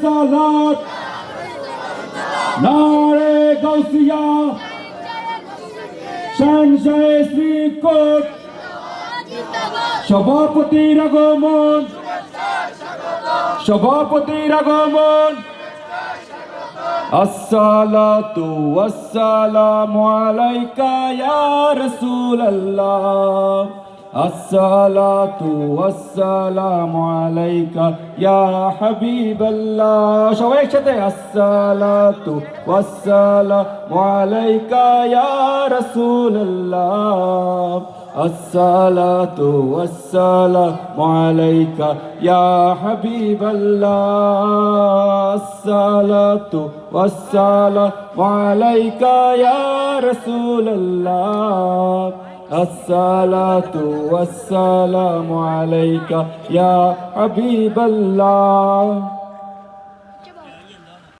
সালাত নারে গাউসিয়া শানশাহে শ্রীকোট সভাপতির আগমন আসসালাতু ওয়াসসালামু আলাইকা ইয়া রাসূলুল্লাহ আসসালাতু ওয়াসসালামু আলাইকা ইয়া হাবিবাল্লাহ সবাই একসাথে আসসালাতু ওয়াসসালামু আলাইকা ইয়া রাসূলুল্লাহ আসসালাতু ওয়াসসালামু আলাইকা ইয়া হাবিবাল্লাহ আসসালাতু ওয়াসসালামু আলাইকা ইয়া রাসূলুল্লাহ আসসালাতু ওয়াসসালামু আলাইকা ইয়া হাবিবাল্লাহ